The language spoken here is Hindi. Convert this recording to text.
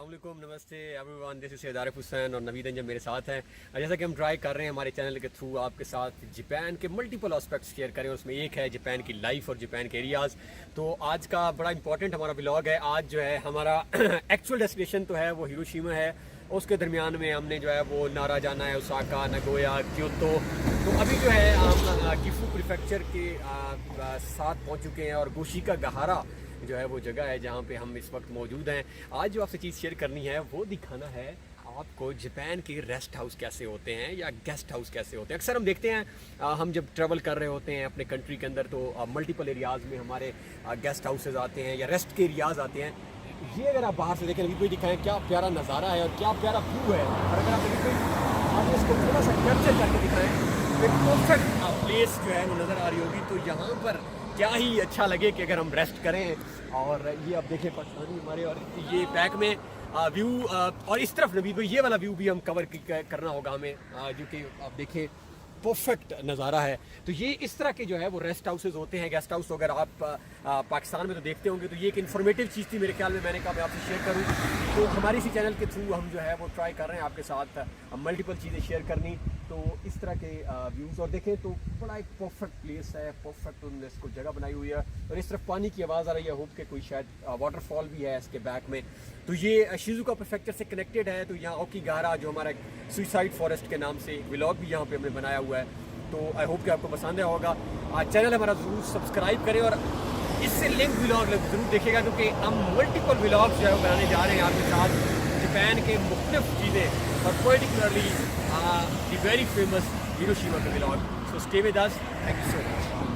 अस्सलामुअलैकुम, नमस्ते everyone, this is Syed Arif Hussain और नवीद अंजम मेरे साथ हैं। जैसा कि हम ट्राई कर रहे हैं हमारे चैनल के थ्रू आपके साथ जापान के मल्टीपल एस्पेक्ट्स शेयर करें, उसमें एक है जापान की लाइफ और जापान के एरियाज़। तो आज का बड़ा इंपॉर्टेंट हमारा व्लॉग है। आज जो है हमारा एक्चुअल डेस्टिनेशन तो है वो हिरोशिमा है, उसके दरमियान में हमने जो है वो नारा जाना है, ओसाका, नगोया, क्योतो। तो अभी जो है हम गिफू प्रीफेक्चर के साथ पहुँच चुके हैं और गोशिका गहारा जो है वो जगह है जहाँ पे हम इस वक्त मौजूद हैं। आज जो आपसे चीज़ शेयर करनी है वो दिखाना है आपको जापान के रेस्ट हाउस कैसे होते हैं या गेस्ट हाउस कैसे होते हैं। अक्सर हम देखते हैं हम जब ट्रैवल कर रहे होते हैं अपने कंट्री के अंदर तो मल्टीपल एरियाज़ में हमारे गेस्ट हाउसेज आते हैं या रेस्ट के एरियाज़ आते हैं। ये अगर आप बाहर से देखें, अभी कोई दिखाएं क्या प्यारा नज़ारा है और क्या प्यारा व्यू है। और अगर आप आप इसको थोड़ा सा कैप्चर करके दिखाएं तो एक परफेक्ट प्लेस जो है वो नज़र आ रही होगी। तो यहाँ पर क्या ही अच्छा लगे कि अगर हम रेस्ट करें। और ये आप देखें पाकिस्तानी हमारे, और ये बैक में व्यू और इस तरफ नबी भाई ये वाला व्यू भी हम कवर करना होगा हमें, जो कि आप देखें परफेक्ट नज़ारा है। तो ये इस तरह के जो है वो रेस्ट हाउसेज होते हैं, गेस्ट हाउस। तो अगर आप पाकिस्तान में तो देखते होंगे तो ये एक इन्फॉर्मेटिव चीज़ थी मेरे ख्याल में, मैंने कहा मैं आपसे शेयर करूं। तो हमारे इसी चैनल के थ्रू हम जो है वो ट्राई कर रहे हैं आपके साथ मल्टीपल चीज़ें शेयर करनी। तो इस तरह के व्यूज़ और देखें तो बड़ा एक परफेक्ट प्लेस है, परफेक्ट उन्होंने इसको जगह बनाई हुई है। और इस तरफ पानी की आवाज़ आ रही है, होप के कोई शायद वाटरफॉल भी है इसके बैक में। तो ये शिजुका प्रीफेक्चर से कनेक्टेड है। तो यहाँ ओकीगारा जो हमारा सुसाइड फॉरेस्ट के नाम से व्लॉग भी यहाँ पे हमने बनाया हुआ है। तो आई होप कि आपको पसंद आया होगा। चैनल हमारा ज़रूर सब्सक्राइब करें और इससे लिंक व्लॉग ज़रूर देखेगा, क्योंकि हम मल्टीपल व्लॉग्स जो है बनाने जा रहे हैं आपके साथ जापान के मुख्तलिफ चीज़ें और particularly the very famous Hiroshima के vlog. So stay with us, thank you so much.